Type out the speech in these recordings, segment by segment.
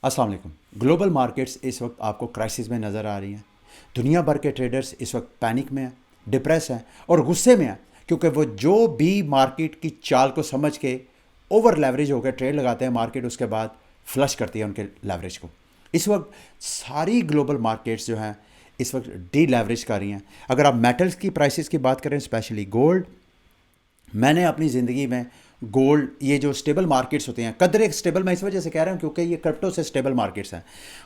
अस्सलाम वालेकुम। Global markets इस वक्त आपको क्राइसिस में नज़र आ रही हैं। दुनिया भर के ट्रेडर्स इस वक्त पैनिक में हैं, डिप्रेस हैं और गुस्से में हैं, क्योंकि वो जो भी मार्केट की चाल को समझ के ओवर लेवरेज होकर ट्रेड लगाते हैं, मार्केट उसके बाद फ्लश करती है उनके लेवरेज को। इस वक्त सारी ग्लोबल मार्केट्स जो हैं इस वक्त डी लेवरेज कर रही हैं। अगर आप मेटल्स की प्राइसेस की बात करें, स्पेशली गोल्ड, मैंने अपनी ज़िंदगी में गोल्ड, ये जो स्टेबल मार्केट्स होते हैं, कदर एक स्टेबल मैं इस वजह से कह रहा हूँ क्योंकि ये क्रिप्टो से स्टेबल मार्केट्स हैं।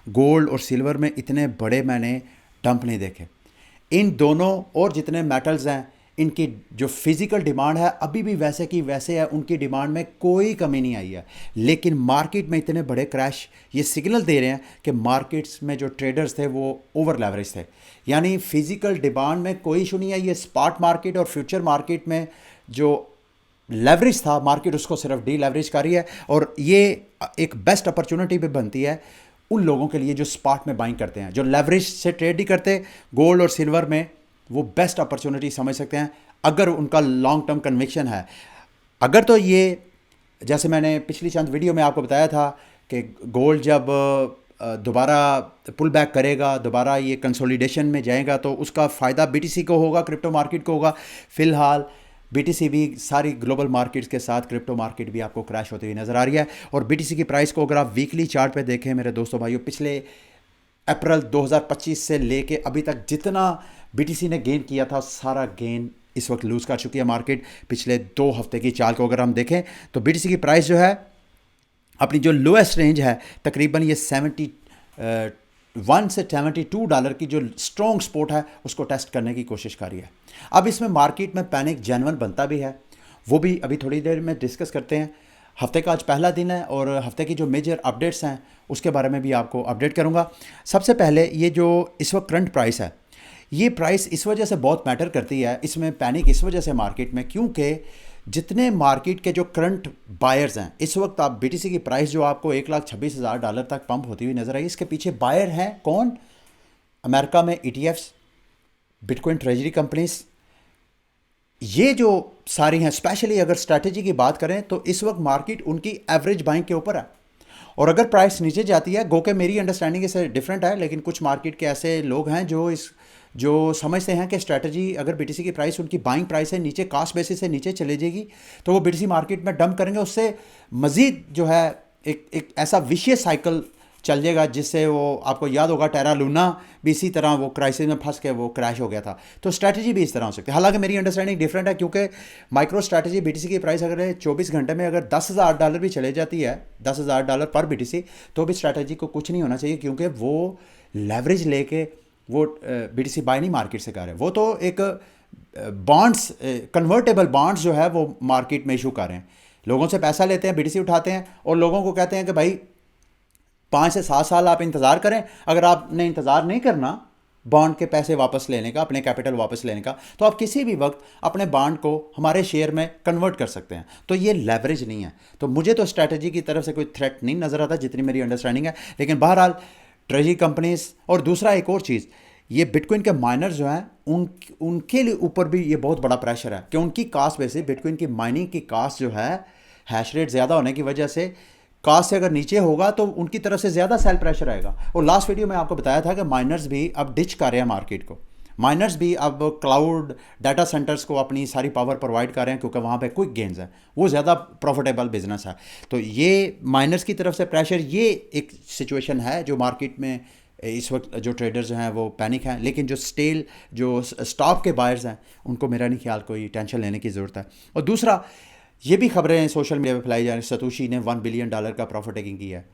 गोल्ड और सिल्वर में इतने बड़े मैंने डंप नहीं देखे। इन दोनों और जितने मेटल्स हैं, इनकी जो फिज़िकल डिमांड है अभी भी वैसे की वैसे है, उनकी डिमांड में कोई कमी नहीं आई है। लेकिन मार्केट में इतने बड़े क्रैश ये सिग्नल दे रहे हैं कि मार्केट्स में जो ट्रेडर्स थे वो ओवर लेवरेज थे। यानी फिज़िकल डिमांड में कोई इशू नहीं है, ये स्पॉट मार्केट और फ्यूचर मार्केट में जो लेवरेज था, मार्केट उसको सिर्फ डी लेवरेज कर रही है। और ये एक बेस्ट अपॉर्चुनिटी भी बनती है उन लोगों के लिए जो स्पॉट में बाइंग करते हैं, जो लेवरेज से ट्रेड नहीं करते। गोल्ड और सिल्वर में वो बेस्ट अपॉर्चुनिटी समझ सकते हैं अगर उनका लॉन्ग टर्म कन्विक्शन है। अगर तो ये, जैसे मैंने पिछली चंद वीडियो में आपको बताया था कि गोल्ड जब दोबारा पुल बैक करेगा, दोबारा ये कंसोलिडेशन में जाएगा, तो उसका फ़ायदा बीटीसी को होगा, क्रिप्टो मार्केट को होगा। फ़िलहाल बीटीसी भी सारी ग्लोबल मार्केट्स के साथ क्रिप्टो मार्केट भी आपको क्रैश होती हुई नज़र आ रही है। और बीटीसी की प्राइस को अगर आप वीकली चार्ट पे देखें मेरे दोस्तों भाइयों, पिछले अप्रैल 2025 से लेके अभी तक जितना बीटीसी ने गेन किया था, सारा गेन इस वक्त लूज़ कर चुकी है मार्केट। पिछले 2 हफ्ते की चाल को अगर हम देखें तो बीटीसी की प्राइस जो है अपनी जो लोएस्ट रेंज है, तकरीबन ये 71 से $72 की जो स्ट्रॉन्ग सपोर्ट है उसको टेस्ट करने की कोशिश कर रही है। अब इसमें मार्केट में पैनिक जेन्युइन बनता भी है, वो भी अभी थोड़ी देर में डिस्कस करते हैं। हफ्ते का आज पहला दिन है और हफ्ते की जो मेजर अपडेट्स हैं उसके बारे में भी आपको अपडेट करूंगा। सबसे पहले ये जो इस वक्त करंट प्राइस है, ये प्राइस इस वजह से बहुत मैटर करती है, इसमें पैनिक इस वजह से मार्केट में, क्योंकि जितने मार्केट के जो करंट बायर्स हैं इस वक्त, आप बीटीसी की प्राइस जो आपको $1,26,000 तक पंप होती हुई नजर आई, इसके पीछे बायर हैं कौन? अमेरिका में ईटीएफ्स, बिटकॉइन ट्रेजरी कंपनीज, ये जो सारी हैं। स्पेशली अगर स्ट्रैटेजी की बात करें तो इस वक्त मार्केट उनकी एवरेज बाइंग के ऊपर है। और अगर प्राइस नीचे जाती है, गो के मेरी अंडरस्टैंडिंग इससे डिफरेंट है, लेकिन कुछ मार्केट के ऐसे लोग हैं जो समझते हैं कि स्ट्रैटेजी, अगर बीटीसी की प्राइस उनकी बाइंग प्राइस है नीचे, कास्ट बेसिस से नीचे चले जाएगी, तो वो बीटीसी मार्केट में डंप करेंगे। उससे मज़ीद जो है एक ऐसा विशियस साइकिल चल जाएगा, जिससे वो, आपको याद होगा टेरा लूना भी इसी तरह वो क्राइसिस में फंस के वो क्रैश हो गया था। तो स्ट्रैटेजी भी इस तरह हो सकती है। हालांकि मेरी अंडरस्टैंडिंग डिफरेंट है, क्योंकि माइक्रो स्ट्रैटेजी बीटीसी की प्राइस अगर 24 घंटे में अगर $10,000 भी चले जाती है, $10,000 पर बीटीसी, तो भी स्ट्रैटेजी को कुछ नहीं होना चाहिए, क्योंकि वो लेवरेज लेके वो बीटीसी बाय नहीं मार्केट से कर रहे हैं। वो तो एक बॉन्ड्स, कन्वर्टेबल बॉन्ड्स जो है वो मार्केट में इशू कर रहे हैं, लोगों से पैसा लेते हैं, बीटीसी उठाते हैं और लोगों को कहते हैं कि भाई 5 से 7 साल आप इंतज़ार करें। अगर आपने इंतज़ार नहीं करना बॉन्ड के पैसे वापस लेने का, अपने कैपिटल वापस लेने का, तो आप किसी भी वक्त अपने बॉन्ड को हमारे शेयर में कन्वर्ट कर सकते हैं। तो ये लेवरेज नहीं है। तो मुझे तो स्ट्रैटेजी की तरफ से कोई थ्रेट नहीं नज़र आता, जितनी मेरी अंडरस्टैंडिंग है। लेकिन बहरहाल ट्रेजरी कंपनीज, और दूसरा एक और चीज़, ये बिटकॉइन के माइनर्स जो हैं उनके लिए ऊपर भी ये बहुत बड़ा प्रेशर है कि उनकी कास्ट बेसिस, बिटकॉइन की माइनिंग की कास्ट जो है, हैश रेट ज़्यादा होने की वजह से कास्ट से अगर नीचे होगा तो उनकी तरफ से ज़्यादा सेल प्रेशर आएगा। और लास्ट वीडियो में आपको बताया था कि माइनर्स भी अब डिच कर रहे हैं मार्केट को। माइनर्स भी अब क्लाउड डाटा सेंटर्स को अपनी सारी पावर प्रोवाइड कर रहे हैं, क्योंकि वहाँ पे क्विक गेन्स है, वो ज़्यादा प्रॉफिटेबल बिजनेस है। तो ये माइनर्स की तरफ से प्रेशर, ये एक सिचुएशन है जो मार्केट में इस वक्त जो ट्रेडर्स हैं वो पैनिक हैं। लेकिन जो स्टॉक के बायर्स हैं उनको मेरा नहीं ख्याल कोई टेंशन लेने की ज़रूरत है। और दूसरा, ये भी खबरें सोशल मीडिया पे फैलाई जा रही हैं, सतोशी ने $1 बिलियन का प्रॉफिट टेकिंग किया है।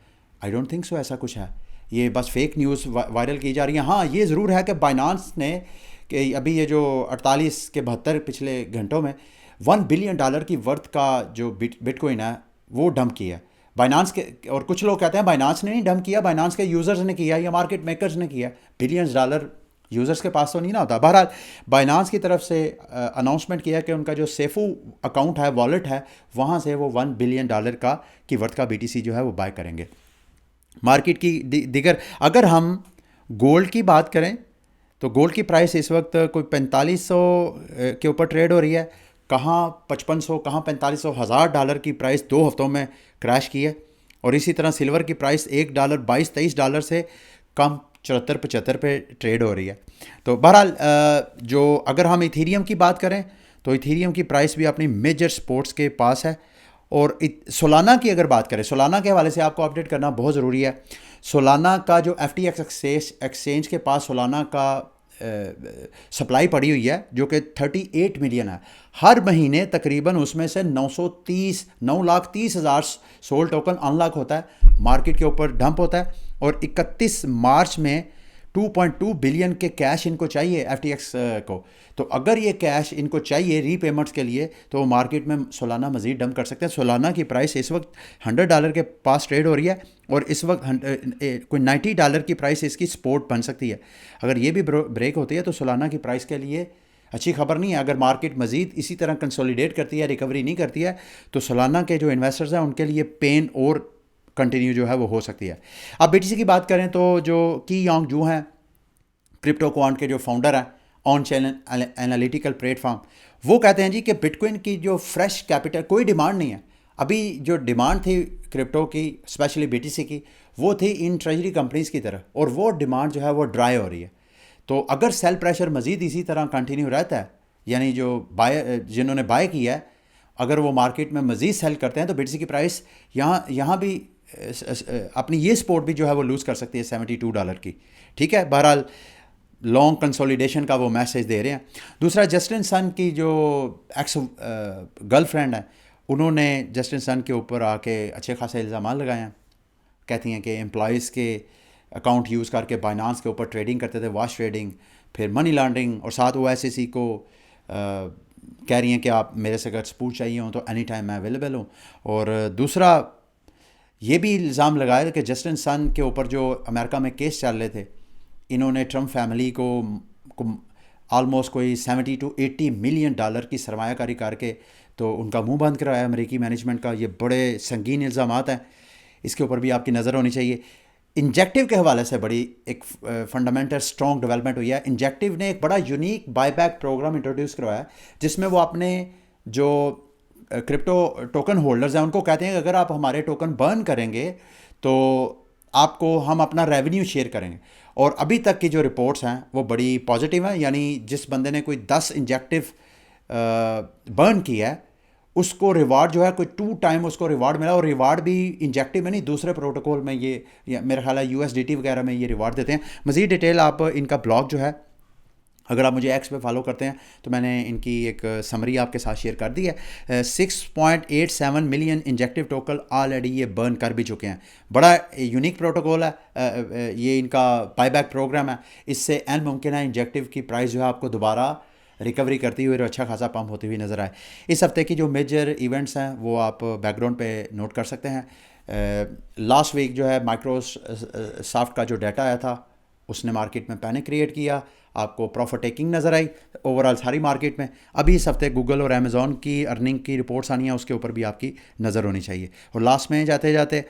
आई डोंट थिंक सो ऐसा कुछ है, ये बस फेक न्यूज़ वायरल की जा रही है। हाँ, ये ज़रूर है कि बाइनांस ने, कि अभी ये जो 48 के 72 पिछले घंटों में $1 बिलियन की वर्थ का जो बिटकॉइन है वो डंप किया है बाइनांस के। और कुछ लोग कहते हैं बाइनांस ने नहीं डंप किया, बाइनांस के यूज़र्स ने किया या मार्केट मेकर्स ने किया। $बिलियंस यूज़र्स के पास तो नहीं ना होता। बहरहाल बाइनांस की तरफ से अनाउंसमेंट किया कि उनका जो सेफू अकाउंट है, वॉलेट है, वहाँ से वो $1 बिलियन की वर्थ का बीटीसी जो है वो बाय करेंगे। मार्केट की दिगर, अगर हम गोल्ड की बात करें तो गोल्ड की प्राइस इस वक्त कोई 4500 के ऊपर ट्रेड हो रही है। कहाँ 5500, कहाँ 4500, $1000 की प्राइस 2 हफ्तों में क्रैश की है। और इसी तरह सिल्वर की प्राइस $1 22-23 से कम 74-75 पे ट्रेड हो रही है। तो बहरहाल जो अगर हम इथीरियम की बात करें तो इथीरियम की प्राइस भी अपनी मेजर सपोर्ट्स के पास है। और सोलाना की अगर बात करें, सोलाना के हवाले से आपको अपडेट करना बहुत ज़रूरी है। सोलाना का जो FTX एक्सचेंज के पास सोलाना का सप्लाई पड़ी हुई है जो कि 38 मिलियन है। हर महीने तकरीबन उसमें से 9,30,000 सोल टोकन अनलॉक होता है, मार्केट के ऊपर डंप होता है। और 31 मार्च में 2.2 बिलियन के कैश इनको चाहिए FTX को। तो अगर ये कैश इनको चाहिए रीपेमेंट्स के लिए तो वो मार्केट में सोलाना मज़ीद डंप कर सकते हैं। सोलाना की प्राइस इस वक्त $100 के पास ट्रेड हो रही है और इस वक्त कोई $90 की प्राइस इसकी सपोर्ट बन सकती है। अगर ये भी ब्रेक होती है तो सोलाना की प्राइस के लिए अच्छी खबर नहीं है। अगर मार्केट मज़ीद इसी तरह कंसोलिडेट करती है, रिकवरी नहीं करती है, तो सोलाना के जो इन्वेस्टर्स हैं उनके लिए पेन और कंटिन्यू जो है वो हो सकती है। अब BTC की बात करें तो जो की योंग जू हैं, क्रिप्टो क्वांट के जो फाउंडर हैं, ऑन चैन एनालिटिकल प्लेटफॉर्म, वो कहते हैं जी कि बिटकॉइन की जो फ्रेश कैपिटल कोई डिमांड नहीं है। अभी जो डिमांड थी क्रिप्टो की, स्पेशली BTC की, वो थी इन ट्रेजरी कंपनीज़ की तरह, और वो डिमांड जो है वो ड्राई हो रही है। तो अगर सेल प्रेशर मज़ीद इसी तरह कंटिन्यू रहता है, यानी जो जिन्होंने बाय किया है अगर वो मार्केट में मज़ीद सेल करते हैं तो BTC की प्राइस यहाँ भी अपनी ये सपोर्ट भी जो है वो लूज़ कर सकती है $72 की। ठीक है, बहरहाल लॉन्ग कंसोलिडेशन का वो मैसेज दे रहे हैं। दूसरा, जस्टिन सन की जो एक्स गर्लफ्रेंड है, उन्होंने जस्टिन सन के ऊपर आके अच्छे खासे इल्ज़ाम लगाए हैं। कहती हैं कि एम्प्लॉयज़ के अकाउंट यूज़ करके बाइनांस के ऊपर ट्रेडिंग करते थे, वॉश ट्रेडिंग, फिर मनी लॉन्ड्रिंग, और साथ OSCC को कह रही हैं कि आप मेरे से अगर सपोर्ट चाहिए हो तो एनी टाइम मैं अवेलेबल हूँ। और दूसरा ये भी इल्ज़ाम लगाया कि जस्टिन सन के ऊपर जो अमेरिका में केस चल रहे थे, इन्होंने ट्रम्प फैमिली को आलमोस्ट कोई $70 to $80 मिलियन की सरमायाकारी करके तो उनका मुंह बंद कराया अमेरिकी मैनेजमेंट का। ये बड़े संगीन इल्ज़ामात हैं, इसके ऊपर भी आपकी नज़र होनी चाहिए। इंजेक्टिव के हवाले से बड़ी एक फंडामेंटल स्ट्रॉन्ग डेवलपमेंट हुई है। इंजेक्टिव ने एक बड़ा यूनिक बायबैक प्रोग्राम इंट्रोड्यूस करवाया जिसमें वो अपने जो क्रिप्टो टोकन होल्डर्स हैं उनको कहते हैं कि अगर आप हमारे टोकन बर्न करेंगे तो आपको हम अपना रेवेन्यू शेयर करेंगे। और अभी तक की जो रिपोर्ट्स हैं वो बड़ी पॉजिटिव हैं, यानी जिस बंदे ने कोई 10 इंजेक्टिव बर्न किया है उसको रिवार्ड जो है कोई 2 टाइम उसको रिवार्ड मिला। और रिवार्ड भी इंजेक्टिव में नहीं, दूसरे प्रोटोकॉल में ये मेरा ख्याल है USDT वगैरह में ये रिवार्ड देते हैं। मज़ीद डिटेल आप इनका ब्लॉग जो है, अगर आप मुझे X पे फॉलो करते हैं तो मैंने इनकी एक समरी आपके साथ शेयर कर दी है। 6.87 मिलियन इंजेक्टिव टोकन ऑलरेडी ये बर्न कर भी चुके हैं। बड़ा यूनिक प्रोटोकॉल है, ये इनका बायबैक प्रोग्राम है। इससे एन मुमकिन है इंजेक्टिव की प्राइस जो है आपको दोबारा रिकवरी करती हुई और अच्छा खासा पंप होती हुई नज़र आए। इस हफ्ते की जो मेजर इवेंट्स हैं वो आप बैकग्राउंड पे नोट कर सकते हैं। लास्ट वीक जो है माइक्रोसॉफ्ट का जो डाटा आया था उसने मार्केट में पैनिक क्रिएट किया, आपको प्रॉफिट टेकिंग नज़र आई ओवरऑल सारी मार्केट में। अभी इस हफ्ते गूगल और अमेज़ॉन की अर्निंग की रिपोर्ट्स आनी है, उसके ऊपर भी आपकी नज़र होनी चाहिए। और लास्ट में जाते जाते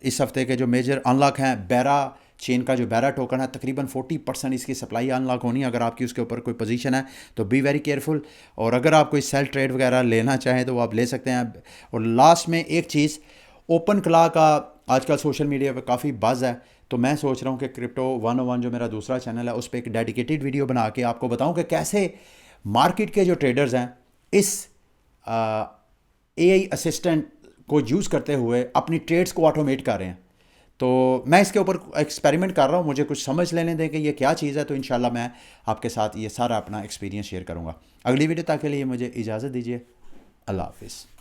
इस हफ्ते के जो मेजर अनलॉक हैं, बेरा चेन का जो बेरा टोकन है तकरीबन 40% इसकी सप्लाई अनलॉक होनी है। अगर आपकी उसके ऊपर कोई पोजीशन है तो बी वेरी केयरफुल, और अगर आप कोई सेल ट्रेड वगैरह लेना चाहें तो आप ले सकते हैं। और लास्ट में एक चीज़, ओपन क्ला का आजकल सोशल मीडिया पे काफ़ी बज़ है, तो मैं सोच रहा हूँ कि क्रिप्टो 101 जो मेरा दूसरा चैनल है उस पर एक डेडिकेटेड वीडियो बना के आपको बताऊँ कि कैसे मार्केट के जो ट्रेडर्स हैं इस AI असिस्टेंट को यूज़ करते हुए अपनी ट्रेड्स को ऑटोमेट कर रहे हैं। तो मैं इसके ऊपर एक्सपेरिमेंट कर रहा हूँ, मुझे कुछ समझ लेने दें कि ये क्या चीज़ है, तो इंशाल्लाह मैं आपके साथ ये सारा अपना एक्सपीरियंस शेयर करूँगा। अगली वीडियो तक के लिए मुझे इजाज़त दीजिए। अल्लाह हाफिज़।